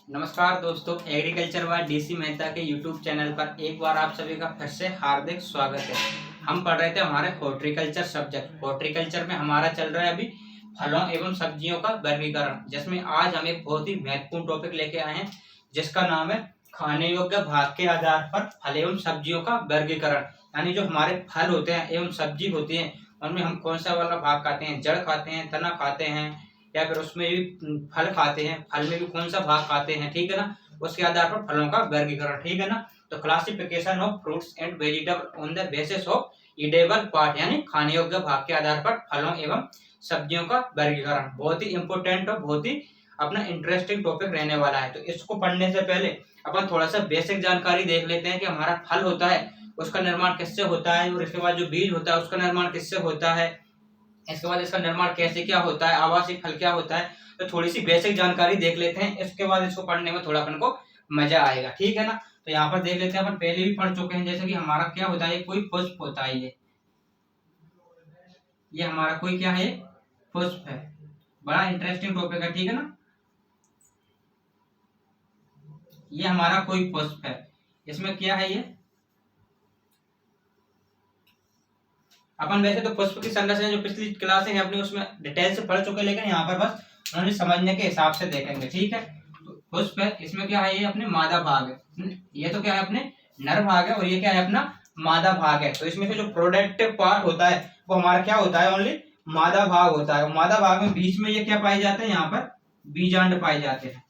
नमस्कार दोस्तों, agriculture by DC Mehta के यूट्यूब चैनल पर एक बार आप सभी का फिर से हार्दिक स्वागत है। हम पढ़ रहे थे हमारे हॉर्टिकल्चर सब्जेक्ट। हॉर्टिकल्चर में हमारा चल रहा है अभी फलों एवं सब्जियों का वर्गीकरण, जिसमें आज हम एक बहुत ही महत्वपूर्ण टॉपिक लेके आए हैं जिसका नाम है खाने योग्य भाग के आधार पर फल एवं सब्जियों का वर्गीकरण। यानी जो हमारे फल होते हैं एवं सब्जी होती है उनमें हम कौन सा वाला भाग खाते हैं, जड़ खाते हैं, तना खाते हैं या फिर उसमें भी फल खाते हैं, फल में भी कौन सा भाग खाते हैं, ठीक है ना। उसके आधार पर फलों का वर्गीकरण, ठीक है ना। तो classification of fruits and vegetable on the basis of edible part, यानी खाने योग्य भाग के आधार पर फलों एवं सब्जियों का वर्गीकरण बहुत ही इंपोर्टेंट और बहुत ही अपना इंटरेस्टिंग टॉपिक रहने वाला है। तो इसको पढ़ने से पहले अपन थोड़ा सा बेसिक जानकारी देख लेते हैं कि हमारा फल होता है उसका निर्माण किससे होता है, और इसके बाद जो बीज होता है उसका निर्माण किससे होता है, इसके बाद इसका निर्माण कैसे क्या होता है, आवासीय फल क्या होता है। तो थोड़ी सी बेसिक जानकारी देख लेते हैं, इसके बाद इसको पढ़ने में थोड़ा अपन को मजा आएगा, ठीक है ना। तो यहाँ पर देख लेते हैं, अपन पहले भी पढ़ चुके हैं। जैसे कि हमारा क्या होता है, कोई पुष्प होता है, ये हमारा कोई क्या है, पुष्प है। बड़ा इंटरेस्टिंग टॉपिक है, ठीक है ना। ये हमारा कोई पुष्प है, इसमें क्या है, ये अपन वैसे तो पुष्प की संरचना जो पिछली क्लासें हैं अपनी उसमें डिटेल से पढ़ चुके हैं, लेकिन यहाँ पर बस उन्हें समझने के हिसाब से देखेंगे, ठीक है। तो पुष्प है, इसमें क्या है, ये अपने मादा भाग है। ये तो क्या है, अपने नर भाग है, और ये क्या है, अपना मादा भाग है। तो इसमें से जो प्रोडक्टिव पार्ट होता है वो हमारा क्या होता है, ओनली मादा भाग होता है। मादा भाग में बीच में ये क्या पाए जाते हैं, यहाँ पर बीजांड पाए जाते हैं।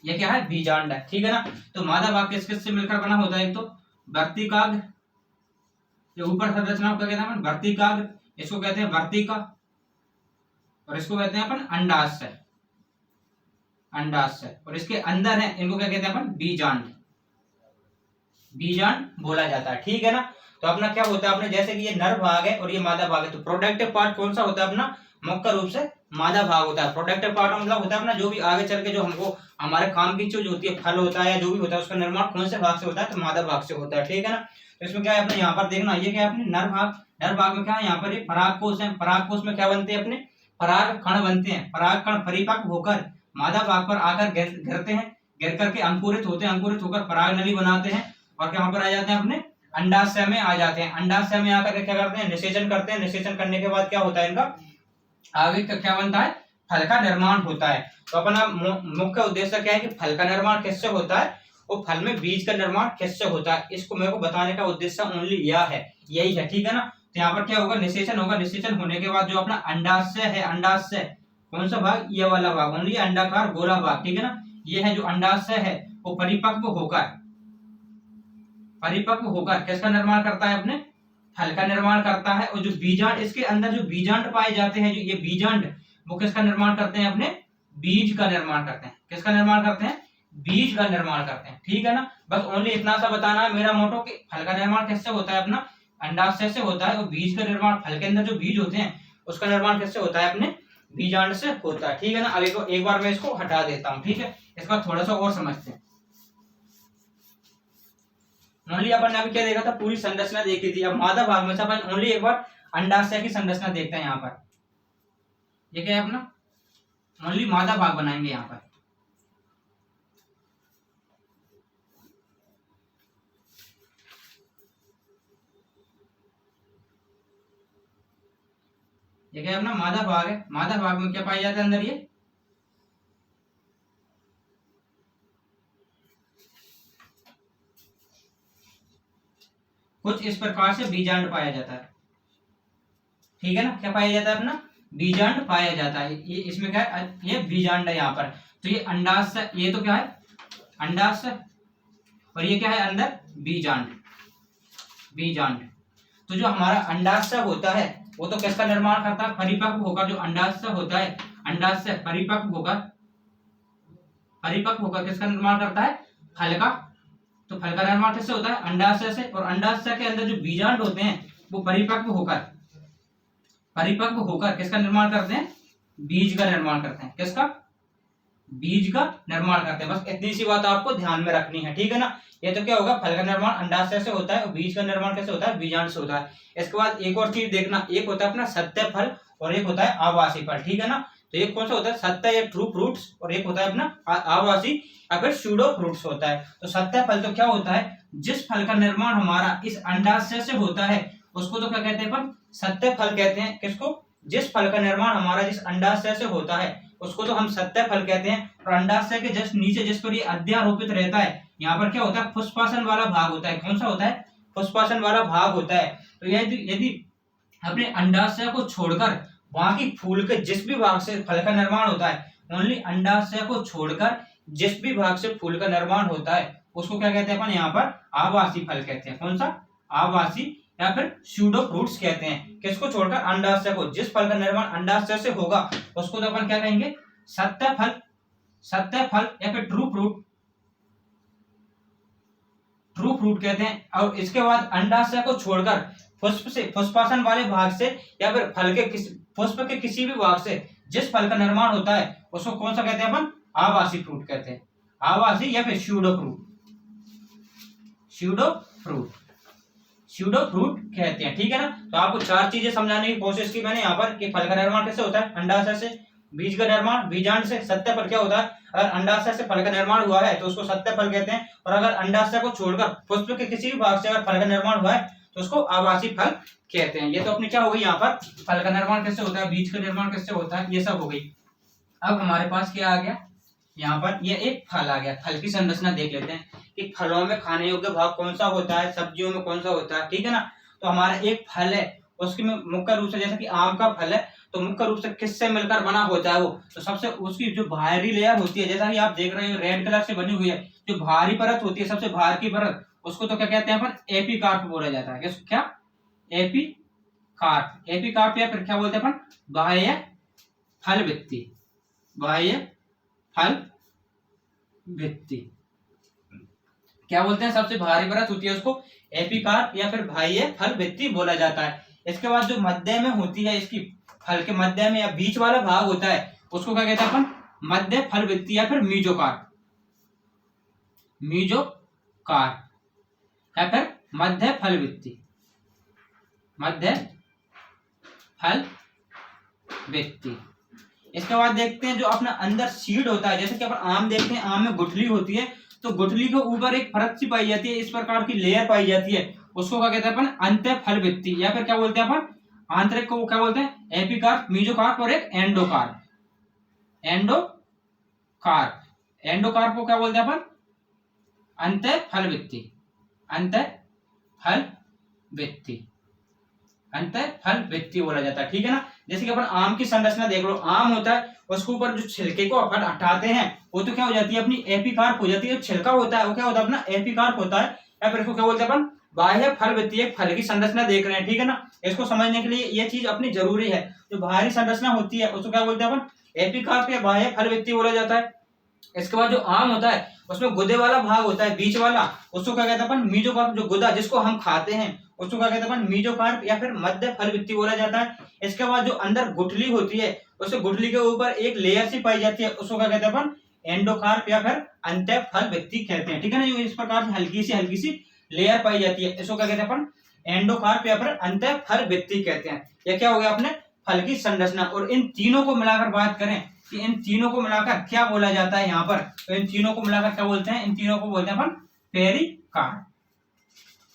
ये क्या है, बीजांड है, ठीक है ना। तो मादा भाग किस किस से मिलकर बना होता है, एक तो वर्तिकाग्र, जो ऊपर संरचना को कहते हैं अपन वर्तिकाग्र, इसको कहते हैं वर्तिका, और इसको कहते हैं अपन अंडाशय। अंडाशय, और इसके अंदर है इनको क्या कहते हैं अपन, बीजांड। बीजांड बोला जाता है, ठीक है ना। तो अपना क्या होता है, अपने जैसे कि ये नर भाग है और ये मादा भाग है, तो प्रोडक्टिव पार्ट कौन सा होता है अपना, मुख्य रूप से मादा भाग होता है। प्रोडक्टिव पार्ट मतलब होता है अपना जो भी आगे चल के जो हमको हमारे काम की चीज होती है, फल होता है या जो भी होता है, उसका निर्माण कौन से भाग से होता है, तो मादा भाग से होता है, ठीक है ना। तो इसमें क्या है, अपने यहाँ पर देखना, ये क्या है अपने नर भाग। नर भाग में क्या है, यहाँ पर ये परागकोश है। परागकोश में क्या बनते हैं, अपने पराग कण बनते हैं। पराग कण परिपक्व होकर मादा भाग पर आकर गिरते हैं, गिर करके अंकुरित होते हैं, अंकुरित होकर पराग नली बनाते हैं, और यहाँ पर आ जाते हैं अपने अंडाशय में आ जाते हैं। अंडाशय में आकर क्या करते हैं, निषेचन करते हैं। निषेचन करने के बाद क्या होता है, इनका आगे का क्या बनता है, फल का निर्माण होता है। तो अपना मुख्य उद्देश्य क्या है कि फल का निर्माण किससे होता है, और फल में बीज का निर्माण किससे होता है, इसको मेरे को बताने का उद्देश्य ओनली यह है, यही है, ठीक है ना। तो यहाँ पर क्या होगा, निषेचन होगा। निषेचन होने के बाद जो अपना अंडाशय है, अंडाशय कौन सा भाग, ये वाला भाग, ओनली अंडाकार गोला भाग, ठीक है ना। ये है जो अंडाशय है, वो परिपक्व होकर किसका निर्माण करता है, अपने फल का निर्माण करता है। और जो बीजांड, इसके अंदर जो बीजांड पाए जाते हैं, जो ये बीजांड, वो किसका निर्माण करते हैं, अपने बीज का निर्माण करते हैं। किसका निर्माण करते हैं, बीज का निर्माण करते हैं, ठीक है ना। बस ओनली इतना सा बताना है मेरा मोटो कि फल का निर्माण किससे होता है, अपना अंडाशय से होता है, और बीज का निर्माण, फल के अंदर जो बीज होते हैं उसका निर्माण किससे होता है, अपने बीजांड से होता है, ठीक है ना। अब एक बार मैं इसको हटा देता हूँ, ठीक है। इसका थोड़ा सा और समझते हैं। ओनली अपन ने अभी क्या देखा था, पूरी संरचना देखी थी। अब मादा भाग में से अपन ओनली एक बार अंडाशय की संरचना देखते हैं। यहाँ पर ये क्या है, अपना ओनली मादा भाग बनाएंगे। यहाँ पर ये क्या है, अपना मादा भाग है। मादा भाग में क्या पाया जाता है, अंदर ये कुछ इस प्रकार से बीजांड पाया जाता है, ठीक है ना। क्या पाया जाता है, अपना बीजांड पाया जाता है। ये इसमें क्या है, ये बीजांड है यहाँ पर। तो ये अंडाशय, ये तो क्या है अंडाशय, और ये क्या है अंदर बीजांड। बीजांड, तो जो हमारा अंडाशय होता है वो तो किसका निर्माण करता है, परिपक्व होकर। जो अंडाशय होता है, अंडाशय परिपक्व होकर किसका निर्माण करता है, फल का। तो फल का निर्माण किससे होता है, अंडाशय से। और अंडाशय के अंदर जो बीजांड होते हैं वो परिपक्व होकर किसका निर्माण करते हैं, बीज का निर्माण करते हैं। किसका, बीज का निर्माण करते हैं। बस इतनी सी बात आपको ध्यान में रखनी है, ठीक है ना। ये तो क्या होगा, फल का निर्माण अंडाशय से होता है, और बीज का निर्माण कैसे होता है, बीजांड से होता है। इसके बाद एक और चीज देखना, एक होता है अपना सत्य फल और एक होता है आवासीय फल, ठीक है ना। तो एक कौन सा होता है, सत्य या ट्रू फ्रूट्स, और एक होता है अपना आभासी या फिर स्यूडो फ्रूट्स होता है। तो सत्य फल तो क्या होता है, जिस फल का निर्माण हमारा इस अंडाशय से होता है उसको तो क्या कहते हैं अपन, सत्य फल कहते हैं। किसको, जिस फल का निर्माण हमारा जिस अंडाशय से होता है उसको तो हम सत्य फल कहते हैं। और अंडाशय के जस्ट नीचे जिस पर ये अध्यारोपित रहता है, यहाँ पर क्या होता है, पुष्पासन वाला भाग होता है। कौन सा होता है, पुष्पासन वाला भाग होता है। तो यदि अपने अंडाशय को छोड़कर बाकी फूल के जिस भी भाग से फल का निर्माण होता है, ओनली अंडाशय को छोड़कर जिस भी भाग से फूल का निर्माण होता है उसको क्या कहते हैं अपन, यहाँ पर आभासी फल कहते हैं। कौन सा, आभासी या फिर स्यूडो फ्रूट्स कहते हैं। किसको छोड़कर, अंडाशय को, जिस फल का निर्माण अंडाशय से होगा उसको तो अपन क्या कहेंगे, सत्य फल, सत्य फल या फिर ट्रू फ्रूट, ट्रू फ्रूट कहते हैं। और इसके बाद अंडाशय को छोड़कर पुष्प से, पुष्पासन वाले भाग से या फिर फल के पुष्प के किसी भी भाग से जिस फल का निर्माण होता है उसको कौन सा कहते हैं अपन, आभासी फ्रूट कहते हैं। आभासी या फिर pseudo fruit, pseudo fruit, pseudo fruit कहते हैं। ठीक है ना। तो आपको चार चीजें समझाने की कोशिश की मैंने यहाँ पर कि फल का निर्माण कैसे होता है, अंडाशय से, बीज का निर्माण बीजांड से, सत्य फल क्या होता है, अगर अंडाशय से फल का निर्माण हुआ है तो उसको सत्य फल कहते हैं। और अगर अंडाशय को छोड़कर पुष्प के किसी भी भाग से अगर फल का निर्माण हुआ है तो उसको आभासी फल कहते हैं। ये तो अपनी क्या हो गई, यहाँ पर फल का निर्माण कैसे होता है, बीज का निर्माण कैसे होता है, ये सब हो गई। अब हमारे पास क्या आ गया, यहाँ पर ये एक फल आ गया। फल की संरचना देख लेते हैं कि फलों में खाने योग्य भाग कौन सा होता है, सब्जियों में कौन सा होता है। ठीक है ना। तो हमारा एक फल है उसकी में मुख्य रूप से, जैसे कि आम का फल है तो मुख्य रूप से किससे मिलकर बना होता है वो, तो सबसे उसकी जो बाहरी लेयर होती है, जैसा कि आप देख रहे हो रेड कलर से बनी हुई है, जो बाहरी परत होती है, सबसे बाहर की परत, उसको तो क्या कहते हैं अपन, एपिकार्प बोला जाता है। क्या, एपिकार्प, एपिकार्प या फिर क्या बोलते हैं अपन, बाह्य फल भित्ति, बाह्य फल भित्ति क्या बोलते हैं, सबसे बाहरी परत होती है उसको एपिकार्प या फिर बाह्य फल भित्ति बोला जाता है। इसके बाद जो मध्य में होती है, इसकी फल के मध्य में या बीच वाला भाग होता है उसको क्या कहते हैं अपन, मध्य फल भित्ति या फिर मीजोकार्प, मीजोकार्प या फिर मध्य फल भित्ति, मध्य फल भित्ति। इसके बाद देखते हैं जो अपना अंदर सीड होता है, जैसे कि अपन आम देखते हैं, आम में गुठली होती है, तो गुठली के ऊपर एक परत सी पाई जाती है, इस प्रकार की लेयर पाई जाती है, उसको क्या कहते हैं अपन, अंत्य फल भित्ति या फिर क्या बोलते हैं अपन, आंतरिक को क्या बोलते हैं, एपिकार्प, मीजोकार्प और एक एंडोकार्प, एंडोकार्प, एंडोकार्प को क्या बोलते हैं अपन, अंत्य फल भित्ति, अंत्य फल भित्ति, अंत्य फल भित्ति बोला जाता है। ठीक है ना। जैसे कि अपन आम की संरचना देख लो, आम होता है उसके ऊपर जो छिलके को अपन हटाते हैं वो तो क्या हो जाती है अपनी एपिकार्प हो जाती है। जो छिलका होता है वो क्या होता है अपना एपिकार्प होता है, या फिर इसको क्या बोलते हैं अपन, बाह्य फल भित्ति। एक फल की संरचना देख रहे हैं, ठीक है ना। इसको समझने के लिए ये चीज अपनी जरूरी है। जो बाहरी संरचना होती है उसको क्या बोलते हैं अपन, एपिकार्प या बाह्य फल भित्ति बोला जाता है। इसके बाद जो आम होता है उसमें गुदे वाला भाग होता है, बीच वाला, उसको क्या कहते हैं अपन, मीजोकार्प। जो गुदा जिसको हम खाते हैं उसको क्या कहते हैं अपन, मीजोकार्प या फिर मध्य फल भित्ति बोला जाता है। इसके बाद जो अंदर गुठली होती है उसे गुठली के ऊपर एक लेयर सी पाई जाती है, उसको क्या कहते हैं अपन, एंडोकार्प या फिर अंत्य फल भित्ति कहते हैं। ठीक है ना। जो इस प्रकार से हल्की सी लेयर पाई जाती है इसको क्या कहते हैं अपन, एंडोकार्प या फिर अंत्य फल भित्ति कहते हैं। यह क्या हो गया अपने फल की संरचना। और इन तीनों को मिलाकर बात करें कि इन तीनों को मिलाकर क्या बोला जाता है यहाँ पर, तो इन तीनों को मिलाकर क्या बोलते हैं, इन तीनों को बोलते हैं अपन पेरिकार्प,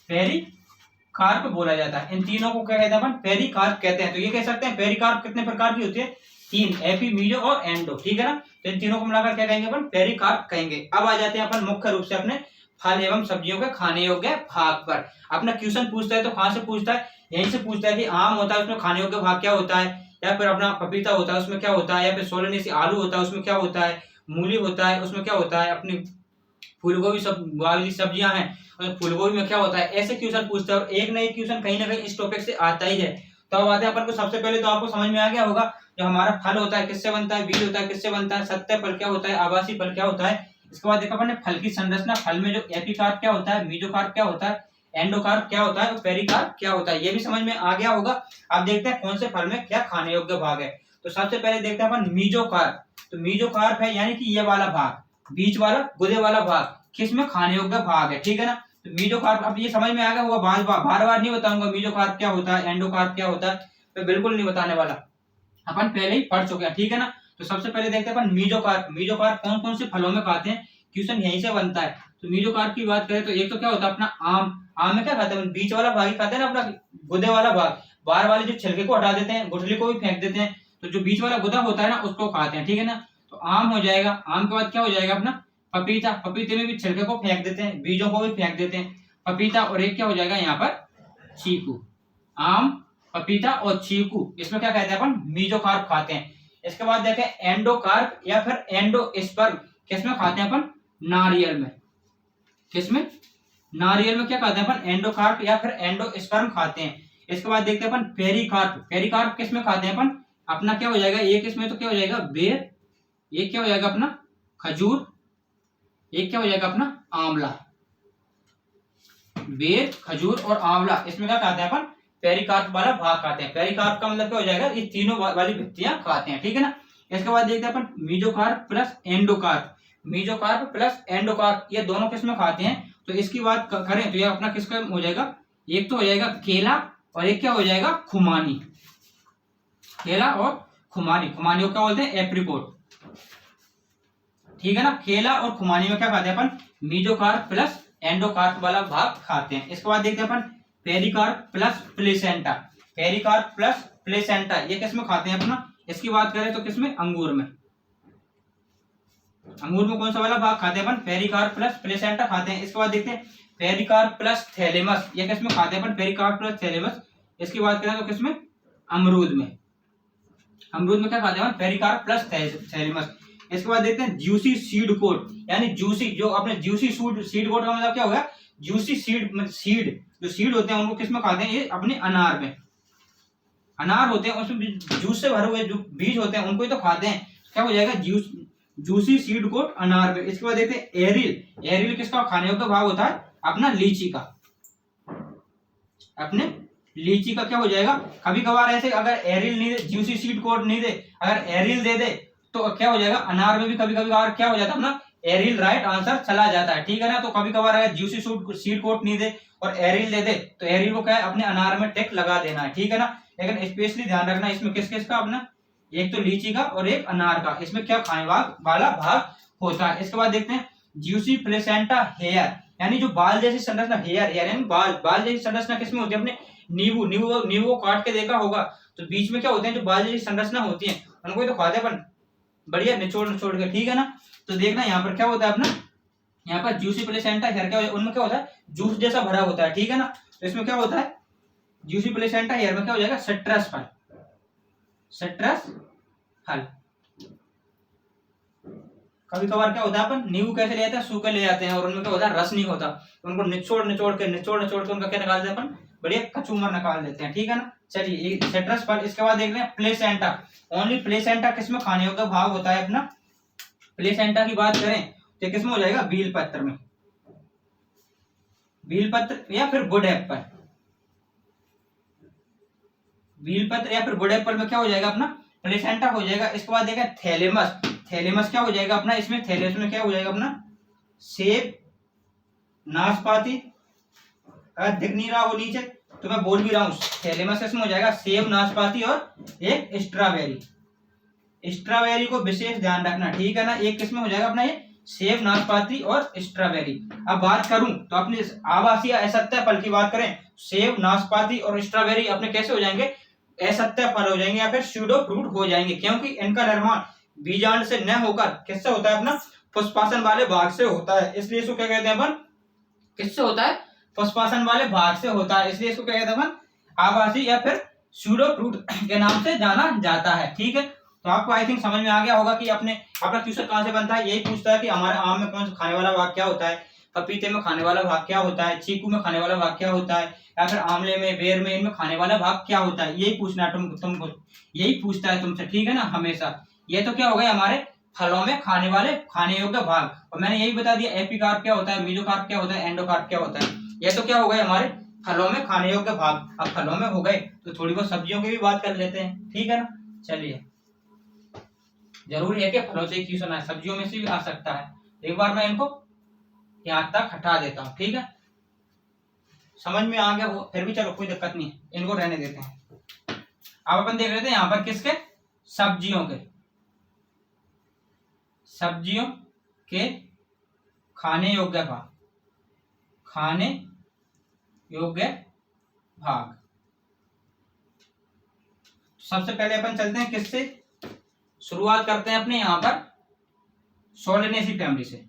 पेरिकार्प बोला जाता है। इन तीनों को क्या कहते हैं अपन, पेरिकार्प कहते हैं। तो ये कह सकते हैं पेरिकार्प कितने प्रकार की होती है, तीन, एपी, मीजो और एंडो। ठीक है ना। तो इन तीनों को मिलाकर क्या कहेंगे अपन, पेरिकार्प कहेंगे। अब आ जाते हैं अपन मुख्य रूप से अपने फल एवं सब्जियों के खाने योग्य भाग पर। अपना क्वेश्चन पूछता है तो कहां से पूछता है, यहीं से पूछता है कि आम होता है उसमें खाने योग्य भाग क्या होता है, या फिर अपना पपीता होता है उसमें क्या होता है, या फिर सोलनेसी आलू होता है उसमें क्या होता है, मूली होता है उसमें क्या होता है, अपनी फूलगोभी सब वाली सब्जियां हैं फूलगोभी में क्या होता है। ऐसे क्वेश्चन पूछता है और एक ना एक क्वेश्चन कहीं ना कहीं इस टॉपिक से आता ही है। तो अब आते हैं अपन को, सबसे पहले तो आपको समझ में आ गया होगा जो हमारा फल होता है किससे बनता है, बीज होता है किससे बनता है, सत्य फल क्या होता है, आभासी फल क्या होता है। इसके बाद देखा अपन ने फल की संरचना, फल में जो एपिकार्प क्या होता है, मीजोकार्प क्या होता है, एंडोकार्प क्या होता है और पेरिकार्प क्या होता है, ये भी समझ में आ गया होगा। अब देखते हैं कौन से फल में क्या खाने योग्य भाग है। तो सबसे पहले देखते हैं अपन मीजोकार्प। तो मीजोकार्प है यानी कि ये वाला भाग, बीच वाला गुदे वाला भाग, किसमें खाने योग्य भाग है। ठीक है ना। तो मीजोकार्प, अब ये समझ में आ गया होगा, बार बार नहीं बताऊंगा मीजोकार्प क्या होता है, एंडोकार्प क्या होता है, तो बिल्कुल नहीं बताने वाला, अपन पहले ही पढ़ चुके हैं। ठीक है ना। तो सबसे पहले देखते हैं अपन मीजोकार्प। मीजोकार्प कौन कौन से फलों में खाते हैं, क्वेश्चन यहीं से बनता है। तो मीजोकार्प की बात करें तो एक तो क्या होता है अपना आम। आम में क्या खाते हैं, बीच वाला भाग ही खाते हैं ना, अपना गुदे वाला भाग। बाहर वाले जो छिलके को हटा देते हैं, गुठली को भी फेंक देते हैं, तो जो बीच वाला गुदा होता है ना उसको खाते हैं, ठीक है ना। तो आम हो जाएगा। आम के बाद क्या हो जाएगा अपना पपीता। पपीते में भी छिलके को फेंक देते हैं, बीजों को भी फेंक देते हैं, पपीता। और एक क्या हो जाएगा यहाँ पर चीकू। आम, पपीता और चीकू, इसमें क्या कहते हैं अपन मीजोकार्प खाते हैं। इसके बाद देखें एंडोकार्प या फिर एंडोस्पर्म, किसमें खाते हैं अपन, नारियल में। किसमें, नारियल में क्या खाते हैं अपन, एंडोकार्प या फिर एंडोस्पर्म खाते हैं। इसके बाद देखते हैं अपन पेरिकार्प। पेरिकार्प किसमें खाते हैं अपन, अपना क्या हो जाएगा, एक इसमें तो क्या हो जाएगा बेर, एक क्या हो जाएगा अपना खजूर, एक क्या हो जाएगा अपना आंवला। बेर, खजूर और आंवला, इसमें क्या खाते हैं अपन, पेरिकार्प वाला भाग खाते हैं। पेरिकार्प का मतलब क्या हो जाएगा, ये तीनों वाली भित्तियां खाते हैं, ठीक है ना। इसके बाद देखते हैं अपन mesocarp plus endocarp. Mesocarp plus endocarp ये दोनों किसमें खाते हैं, तो इसकी बात करें तो ये अपना किसका हो जाएगा, एक तो हो जाएगा केला और एक क्या हो जाएगा खुमानी। केला और खुमानी, खुमानी को क्या बोलते हैं, एप्रिकोट, ठीक है ना। केला और खुमानी में क्या खाते हैं अपन, मीजोकार्प प्लस एंडोकार्प वाला भाग खाते हैं। इसके बाद देखते हैं अपन pericarp plus placenta. Pericarp plus placenta ये किसमें खाते हैं अपना, इसकी बात करें तो किसमें, अंगूर में। अंगूर में कौन सा वाला भाग खाते हैं अपन, पेरिकार्प प्लस प्लेसेंटा खाते हैं। इसके बाद देखते हैं पेरिकार्प प्लस थैलेमस, ये किसमें खाते हैं अपन, पेरिकार्प प्लस थैलेमस। इसकी बात करें तो किसमें, अमरूद में। अमरूद में क्या खाते हैं अपन, पेरिकार्प प्लस थैलेमस। इसके बाद देखते हैं जूसी सीड कोट, यानी जूसी जो अपने जूसी सीड कोट का मतलब क्या होगा, जूसी सीड जो सीड होते हैं उनको किसमें खाते हैं, ये अपने अनार में। अनार होते हैं उसमें जूस से भरे हुए जो बीज होते हैं उनको ही तो खाते हैं, क्या हो जाएगा जूसी सीड कोट अनार में। इसके बाद देखते हैं एरिल। एरिल किसका खाने योग्य भाग होता है, अपना लीची का। अपने लीची का क्या हो जाएगा, कभी कभार ऐसे अगर एरिल नहीं दे, जूसी सीड कोट नहीं दे, अगर एरिल दे दे तो क्या हो जाएगा, अनार में भी कभी कभी क्या हो जाता है अपना एरिल राइट आंसर चला जाता है, ठीक है ना। तो कभी कभार अगर जूसी सीड कोट नहीं दे और एरिल दे दे तो एरिल को क्या है अपने अनार में टिक लगा देना है, ठीक है ना। लेकिन स्पेशली ध्यान रखना इसमें किस किस का अपना, एक तो लीची का और एक अनार का, इसमें क्या खाने वाला भाग होता है। इसके बाद देखते हैं जूसी प्लेसेंटा हेयर, यानी जो बाल जैसी संरचना, हेयर यानी बाल जैसी संरचना किसमें होती है, अपने नींबू को काट के देखा होगा तो बीच में क्या होते हैं जो बाल जैसी संरचना होती है उनको ही तो खाते अपन बढ़िया निचोड़ के, ठीक है ना। तो देखना यहाँ पर क्या होता है अपना, यहाँ पर जूसी प्लेसेंटा हेयर क्या होता है, उनमें क्या होता है जूस जैसा भरा होता है, ठीक है ना। तो इसमें क्या होता है जूसी प्लेसेंटा हेयर में क्या हो जाएगा, सिट्रस फल। सिट्रस फल कभी कभार क्या होता है अपन नींबू कैसे ले जाते हैं, सूखे ले जाते हैं और उनमें क्या होता है रस नहीं होता, उनको निचोड़ के उनका क्या निकालते हैं अपन, बढ़िया कचूमर निकाल देते हैं, ठीक है ना। चलिए सिट्रस फल। इसके बाद देख रहे हैं प्लेसेंटा। ओनली प्लेसेंटा किसमें खाने योग्य भाग होता है अपना, प्लेसेंटा की बात करें तो किसमें हो जाएगा, बील पत्र में। बील पत्र या फिर गुड एप्पल, बील पत्र या फिर गुड एप्पल में क्या हो जाएगा अपना प्लेसेंटा हो जाएगा। इसके बाद देखा थैलेमस। थैलेमस क्या हो जाएगा अपना, इसमें थैलेमस में क्या हो जाएगा अपना सेब, नाशपाती, अगर दिख नहीं रहा हो नीचे तो मैं बोल भी रहा हूँ, थैलेमस इसमें हो जाएगा सेब, नाशपाती और एक स्ट्रॉबेरी। स्ट्रॉबेरी को विशेष ध्यान रखना, ठीक है ना। एक किसमें हो जाएगा अपना ये सेब, नाशपाती और स्ट्रॉबेरी। अब बात करूं तो अपने आवासीय असत्य फल की बात करें, सेब, नाशपाती और स्ट्रॉबेरी अपने कैसे हो जाएंगे, असत्य फल हो जाएंगे या फिर स्यूडो फ्रूट हो जाएंगे, क्योंकि इनका निर्माण बीजांड से न होकर किससे होता है, अपना पुष्पासन वाले भाग से होता है। इसलिए इसको क्या कहते हैं अपन, किससे होता है, पुष्पासन वाले भाग से होता है, इसलिए इसको क्या कहते हैं अपन आवासीय या फिर स्यूडो फ्रूट के नाम से जाना जाता है, ठीक है। तो आपको आई थिंक समझ में आ गया होगा कि अपना क्वेश्चन कहां से बनता है, यही पूछता है कि हमारे आम में कौन सा खाने वाला भाग क्या होता है, पपीते में खाने वाला भाग क्या होता है, चीकू में खाने वाला भाग क्या होता है, या फिर आंवले में, बेर में, इनमें खाने वाला भाग क्या होता है, यही पूछना है तुमको, यही पूछता है तुमसे, ठीक है ना हमेशा। ये तो क्या हो गया हमारे फलों में खाने वाले खाने योग्य भाग, और मैंने यही बता दिया एपिकार्प क्या होता है, मीजोकार्प क्या होता है, एंडोकार्प क्या होता है। ये तो क्या हो गए हमारे फलों में खाने योग्य भाग। अब फलों में हो गए तो थोड़ी बहुत सब्जियों की भी बात कर लेते हैं, ठीक है ना। चलिए जरूरी है कि फलों से क्वेश्चन आए, सब्जियों में से भी आ सकता है। एक बार मैं इनको यहाँ तक हटा देता हूँ, ठीक है, समझ में आ गया हो, फिर भी चलो कोई दिक्कत नहीं है, इनको रहने देते हैं। अब अपन देख रहे थे यहाँ पर किसके, सब्जियों के। सब्जियों के खाने योग्य भाग, खाने योग्य भाग। सबसे पहले अपन चलते हैं किससे, शुरुआत करते हैं अपने यहां पर सोलेनेसी फैमिली से।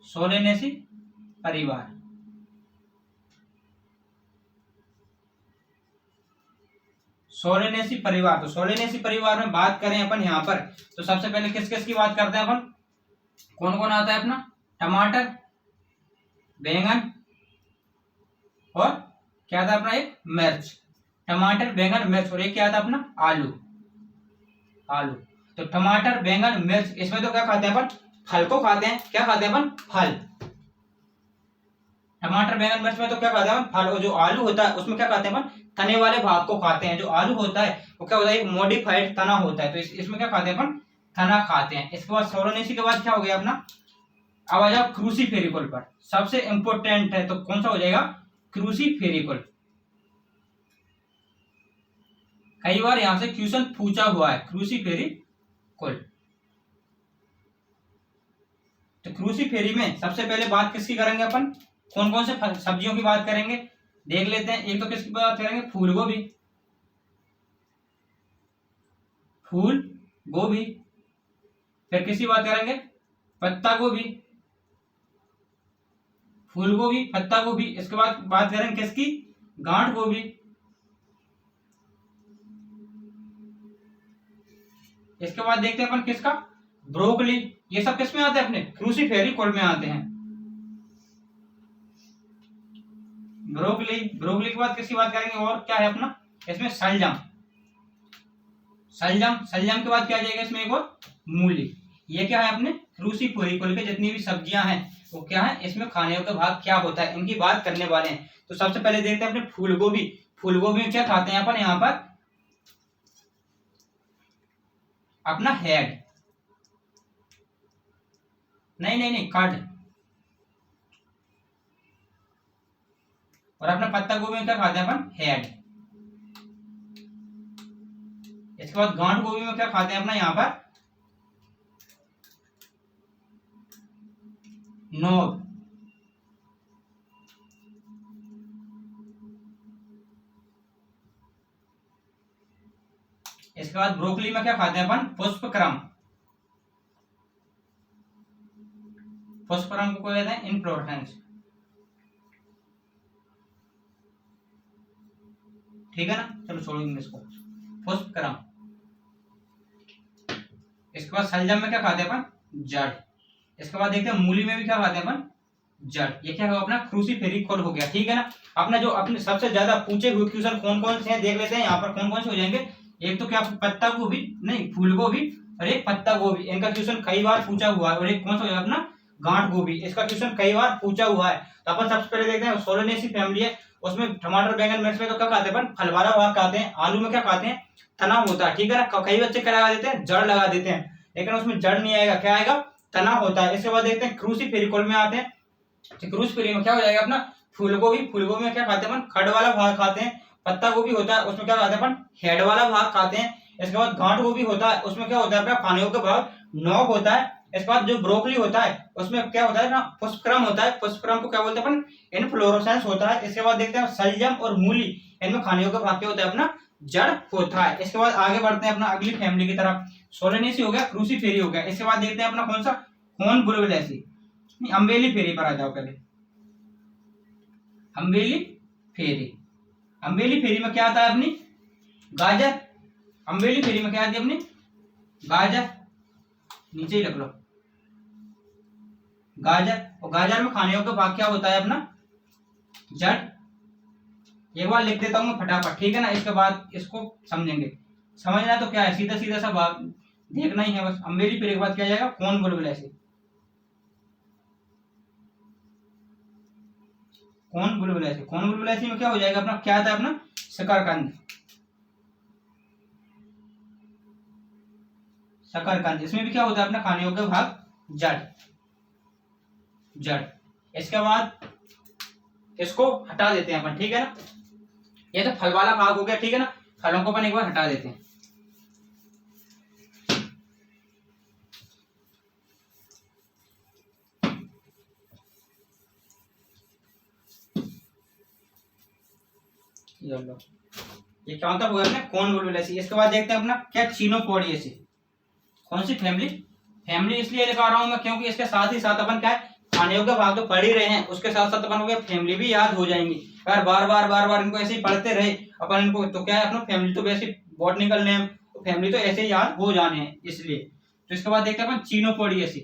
सोलेनेसी परिवार, सोलेनेसी परिवार। तो सोलेनेसी परिवार में बात करें अपन यहाँ पर, तो सबसे पहले किस किस की बात करते हैं अपन, कौन कौन आता है अपना, टमाटर, बैंगन और क्या था अपना एक मिर्च। टमाटर, बैंगन, मिर्च और एक क्या था अपना आलू, आलू। तो टमाटर, बैंगन, मिर्च, इसमें तो क्या खाते हैं अपन, फल को खाते हैं। क्या खाते हैं अपन, फल। टमाटर, बैंगन, मिर्च में तो क्या खाते हैं अपन, फल। और जो आलू होता है उसमें क्या खाते हैं अपन, तने वाले भाग को खाते हैं। जो आलू होता है वो क्या होता है, एक मॉडिफाइड तना होता है, तो इसमें क्या खाते हैं अपन, तना खाते हैं। इसके बाद सोलोनेसी के बाद क्या हो गया अपना, अब आ जाओ क्रूसीफेरिकल पर। सबसे इंपोर्टेंट है, तो कौन सा हो जाएगा, क्रूसीफेरिकल। कई बार यहां से क्वेश्चन पूछा हुआ है, क्रूसीफेरिकल। तो क्रूसीफेरी में सबसे पहले बात किसकी करेंगे अपन, कौन कौन से सब्जियों की बात करेंगे, देख लेते हैं। एक तो किसकी बात करेंगे, फूल गोभी, फूल गोभी। फिर किसकी बात करेंगे, पत्ता गोभी, फूल गोभी, पत्ता गोभी। इसके बाद बात करेंगे किसकी, गांठ गोभी। इसके बाद देखते हैं अपन किसका, ब्रोकली। ये सब किस में आते हैं, अपने क्रूसीफेरिकल में आते हैं। ब्रोकली, ब्रोकली के बाद किसकी बात करेंगे, और क्या है अपना इसमें, शलजम, शलजम। शलजम के बाद क्या आ जाएगा इसमें, एक और मूली। ये क्या है अपने क्रूसीफेरिकल के जितनी भी सब्जियां हैं वो क्या है, इसमें खाने का भाग क्या होता है, इनकी बात करने वाले हैं। तो सबसे पहले देखते हैं अपने फूल गोभी। फूल गोभी में क्या खाते हैं अपन, यहाँ पर अपना हेड, नहीं नहीं नहीं कड। और अपना पत्ता गोभी में क्या खाते हैं अपन, हेड। इसके बाद गांठ गोभी में क्या खाते हैं अपना यहाँ पर, नोब। इसके बाद ब्रोकली में क्या खाते हैं अपन, पुष्पक्रम। पुष्पक्रम को कहते हैं इनफ्लोरेसेंस, ठीक है ना। चलो छोड़ेंगे इसको, पुष्पक्रम। इसके बाद शलजम में क्या खाते हैं अपन, जड़। इसके बाद देखते हैं मूली में भी क्या खाते हैं अपन, जड़। ये क्या होगा अपना क्रूसीफेरिकल हो गया, ठीक है ना। अपना जो अपने सबसे ज्यादा पूछे हुए क्वेश्चन कौन कौन से हैं देख लेते हैं यहाँ पर, कौन कौन से हो जाएंगे। एक तो क्या पत्ता गोभी, नहीं फूल गोभी, और एक पत्ता गोभी। इनका क्वेश्चन कई बार पूछा हुआ है। और एक कौन सा हो जाएगा अपना, गांठ गोभी। इसका क्वेश्चन कई बार पूछा हुआ है। तो अपन सबसे पहले देखते हैं सोलेनेसी फैमिली है, उसमें टमाटर, बैंगन, मिर्च में तो क्या खाते हैं अपन, फल वाला भाग खाते हैं। आलू में क्या खाते हैं, तना होता है, ठीक है ना। कई बच्चे क्या लगा देते हैं, जड़ लगा देते हैं, लेकिन उसमें जड़ नहीं आएगा, क्या आएगा, तना होता है। इसके बाद देखते हैं क्रूसीफेरिकल में आते हैं। क्रूसीफेरी में क्या हो जाएगा अपना, फूल गोभी। फूल गोभी में क्या खाते हैं अपन, खड़ वाला भाग खाते हैं। पत्ता गोभी होता है, उसमें क्या खाते हैं अपन, हेड वाला भाग खाते हैं। इसके बाद गांठ गोभी होता है, उसमें क्या होता है अपना खाने का भाग, नोक होता है। इसके बाद जो ब्रोकली होता है उसमें क्या होता है ना, पुष्पक्रम होता है। पुष्पक्रम को क्या बोलते हैं अपन, इनफ्लोरेसेंस होता है। इसके बाद देखते हैं शलजम और मूली, इनमें खाने का भाग क्या होता है अपना, जड़ होता है। इसके बाद आगे बढ़ते हैं अपना अगली फैमिली की तरफ। सोलेनेसी हो गया, क्रूसीफेरी हो गया। इसके बाद देखते हैं अपना कौन सा, कौन बुलबुलेसी, अम्बेली फेरी पर आ जाओ पहले। अम्बेली फेरी, अम्बेली फेरी में क्या आता है अपनी, गाजर। अम्बेली फेरी में क्या आती है अपनी, गाजर, नीचे ही रख लो, गाजर। और गाजर में खाने योग्य भाग क्या होता है अपना, जड़। एक बार लिख देता हूं मैं फटाफट, ठीक है ना। इसके बाद इसको समझेंगे। समझना तो क्या है, सीधा सीधा सा भाग देखना ही है बस। अम्बेली फेरी के बाद क्या जाएगा, कौन बुलबुलेसी, कौन बुलबुलेसी। कौन बुलबुलेसी में क्या हो जाएगा अपना, क्या आता है अपना, शकरकंद, शकरकंद। इसमें भी क्या होता है अपना खाने योग्य भाग, जड़, जड़। इसके बाद इसको हटा देते हैं अपन, ठीक है ना। ये तो फल वाला भाग हो गया, ठीक है ना। फलों को अपन एक बार हटा देते हैं। ये लो, ये क्या होता है अपने कॉन्वोल्वुलेसी। इसके बाद देखते हैं अपना क्या चिनोपोडियेसी। कौन सी फैमिली? फैमिली इसलिए लिखा रहा हूं मैं क्योंकि इसके साथ ही साथ अपन क्या है खाने योग्य भाग तो पढ़ ही रहे हैं, उसके साथ साथ अपन को फैमिली भी याद हो जाएंगी। अगर बार बार इनको ऐसे ही पढ़ते रहे अपन इनको तो क्या है अपना फैमिली तो वैसे बॉटनिकल नेम फैमिली तो ऐसे ही याद हो जाने हैं इसलिए। तो इसके बाद देखते हैं अपन चिनोपोडियेसी।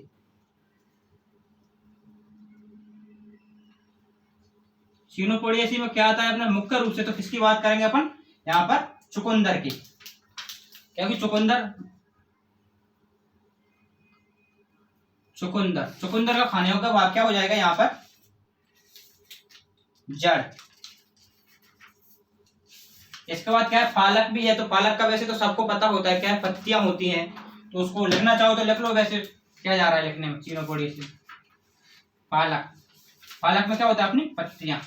चिनोपोडियेसी में क्या आता है अपना मुख्य रूप से तो किसकी बात करेंगे अपन यहाँ पर चुकंदर की, क्योंकि चुकंदर का खाने योग्य भाग क्या हो जाएगा यहाँ पर जड़। इसके बाद क्या है पालक भी है, तो पालक का वैसे तो सबको पता होता है क्या है पत्तियां होती हैं, तो उसको लिखना चाहो तो लिख लो। वैसे क्या जा रहा है लिखने में चिनोपोडियेसी पालक में क्या होता है अपनी पत्तियां।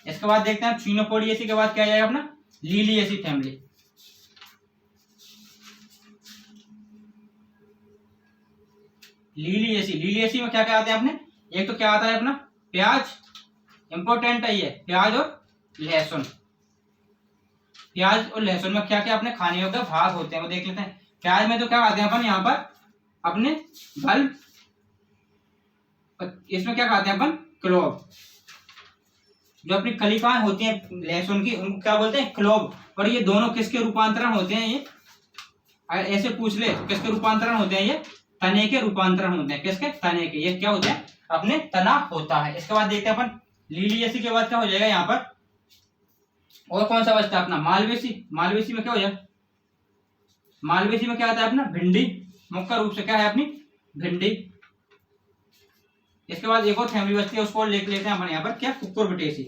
इसके बाद देखते हैं चिनोपोडियेसी के बाद क्या जाएगा अपना लिलियेसी फैमिली। लिलियेसी में क्या क्या आते हैं अपने, एक तो क्या आता है अपना प्याज, इंपॉर्टेंट है ये प्याज और लहसुन। प्याज और लहसुन में क्या क्या अपने खाने योग्य भाग होते हैं वो देख लेते हैं। प्याज में तो क्या खाते हैं अपन यहाँ पर अपने बल्ब, इसमें क्या खाते हैं अपन क्लोव। जो अपनी कलिकाएं होती हैं लहसुन की उनको क्या बोलते हैं क्लोव। और ये दोनों किसके रूपांतरण होते हैं, ये अगर ऐसे पूछ ले तो किसके रूपांतरण होते हैं, ये तने के रूपांतरण होते हैं। किसके? तने के। ये क्या होते हैं अपने तना होता है। इसके बाद देखते हैं अपन लिलियेसी के बाद क्या हो जाएगा यहाँ पर और कौन सा बचता है अपना मालवेसी में क्या हो जाएगा, मालवेसी में क्या आता है अपना भिंडी। मुख्य रूप से क्या है अपनी भिंडी। इसके बाद एक और फैमिली बचती है उसको लिख लेते हैं अपन यहाँ पर क्या कुकुरबिटेसी।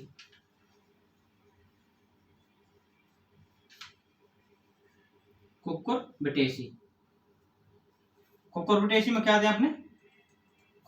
कुकुरबिटेसी में क्या आते हैं अपने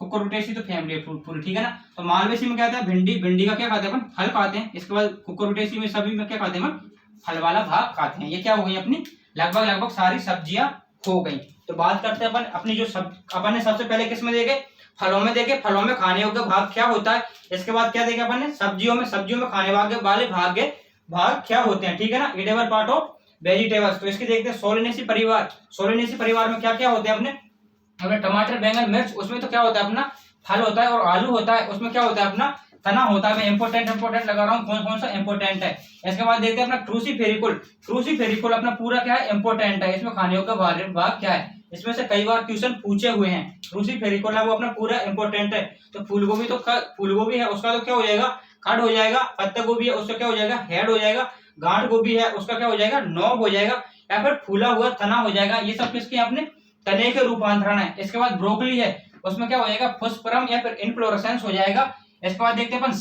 कुकुरबिटेसी तो फैमिली पूरी ठीक है ना। तो मालवेसी में क्या आता है भिंडी का क्या खाते हैं अपन फल खाते हैं। इसके बाद कुकुरबिटेसी में सभी में क्या खाते हैं अपन फल वाला भाग खाते हैं। ये क्या हो गई अपनी लगभग सारी सब्जियां हो गई। तो बात करते हैं अपन अपनी जो अपन ने सबसे पहले किस में देखे फलों में देखे, फलों में खाने योग्य भाग क्या होता है। इसके बाद क्या देखे अपन ने सब्जियों में खाने वाले भाग क्या होते हैं ठीक है ना, एडिबल पार्ट ऑफ वेजिटेबल्स। तो इसकी देखते हैं सोलेनेसी परिवार में क्या क्या होते हैं अपने टमाटर बैंगन मिर्च, उसमें तो क्या होता है अपना फल होता है और आलू होता है, उसमें क्या होता है अपना तना होता है। मैं इंपोर्टेंट लगा रहा हूँ कौन सा इंपोर्टेंट है। इसके बाद देखते हैं अपना क्रूसीफेरिकुल अपना पूरा क्या है इंपोर्टेंट है। इसमें खाने योग्य भाग क्या है, इसमें से कई बार क्वेश्चन पूछे हुए हैं। क्रूसीफेरिकुल है वो अपना पूरा इंपोर्टेंट है। तो फूलगोभी है उसका तो क्या हो जाएगा कड हो जाएगा, पत्ता गोभी है उसका क्या हो जाएगा हेड हो जाएगा, गांठ गोभी है उसका क्या हो जाएगा नॉब हो जाएगा, या फिर फूला हुआ तना हो जाएगा। ये सब किसके अपने तने के रूपांतरण है। इसके बाद ब्रोकली है उसमें क्या हो जाएगा फुस्परम या फिर इनफ्लोरेसेंस हो जाएगा। इसके बाद देखते हैं अपन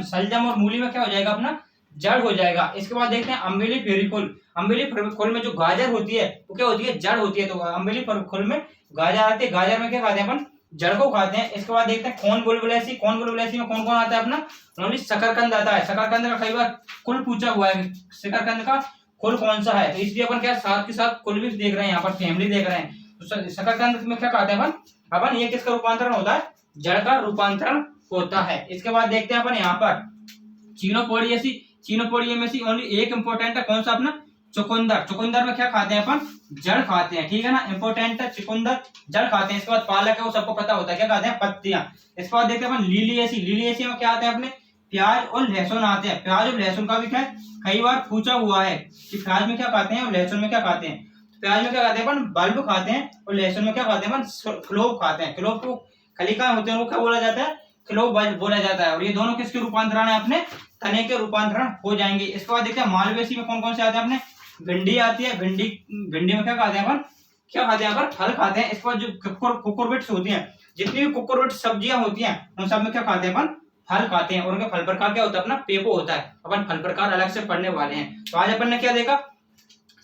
सलजम और मूली में क्या हो जाएगा अपना जड़ हो जाएगा। इसके बाद देखते हैं अम्बिलीफेरिकुल में जो गाजर होती है वो क्या होती है जड़ होती है। तो अम्बिलीफेरिकुल में गाजर आती है, गाजर में क्या खाते हैं अपन जड़ को खाते हैं। इसके बाद देखते हैं कॉर्नवोल्वुलेसी में कौन कौन आता है अपना ओनली शकरकंद आता है। शकरकंद का कई बार कुल पूछा हुआ है, शकरकंद का कुल कौन सा है, तो इसलिए अपन क्या साथ के साथ कुल भी देख रहे हैं, यहाँ पर फैमिली देख रहे हैं। तो शकरकंद में क्या खाते हैं अपन ये किसका रूपांतरण होता है जड़ का रूपांतरण होता है। इसके बाद देखते हैं अपन यहाँ पर चिनोपोडियेसी ओनली एक इंपोर्टेंट है कौन सा अपना चुकंदर में क्या खाते हैं अपन जड़ खाते हैं ठीक है ना, इंपोर्टेंट है चुकंदर जड़ खाते हैं। इसके बाद पालक है वो सबको पता होता है क्या खाते हैं पत्तियां। इसके बाद देखते हैं अपन लिलियेसी में क्या आते हैं अपने प्याज और लहसुन आते हैं। प्याज और लहसुन का भी क्या कई बार पूछा हुआ है कि प्याज में क्या खाते हैं और लहसुन में क्या खाते हैं। प्याज में क्या खाते हैं अपन बल्ब खाते हैं और लहसुन में क्या खाते हैं अपन क्लोव खाते हैं। क्लोव को कलिकाएं होते हैं वो क्या बोला जाता है क्लोव बोला जाता है। और ये दोनों किसके रूपांतरण है अपने तने के रूपांतरण हो जाएंगे। इसके बाद देखते हैं मालवेसी में कौन कौन से आते हैं अपने भिंडी आती है, भिंडी में क्या खाते हैं अपन फल खाते हैं। इसके बाद जो कुकुरबिट्स होती हैं जितनी भी कुकुरबिट सब्जियां होती हैं उन सब में क्या खाते हैं अपन फल खाते हैं। और उनके फल प्रकार क्या होता है अपना पेपो होता है। अपन फल प्रकार अलग से पढ़ने वाले हैं। तो आज अपन ने क्या देखा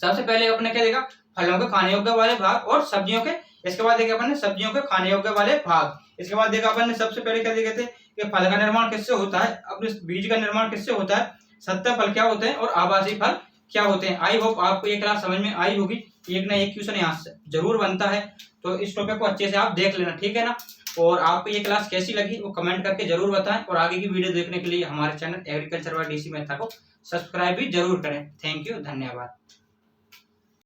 सबसे पहले अपन ने क्या देखा फलों के खाने योग्य वाले भाग और सब्जियों के। इसके बाद देखा अपन ने सब्जियों के खाने योग्य वाले भाग। इसके बाद देखा अपन ने सबसे पहले क्या देखे थे कि फल का निर्माण किससे होता है, अपने बीज का निर्माण किससे होता है, सत्य फल क्या होते हैं और आभासी फल क्या होते हैं। आई होप आपको ये क्लास समझ में आई होगी। एक ना एक क्वेश्चन यहाँ से जरूर बनता है। तो इस टॉपिक को अच्छे से आप देख लेना, ठीक है ना। और आपको ये क्लास कैसी लगी वो कमेंट करके जरूर बताएं, और आगे की वीडियो देखने के लिए हमारे channel agriculture by DC Mehta को सब्सक्राइब भी जरूर करें। थैंक यू, धन्यवाद।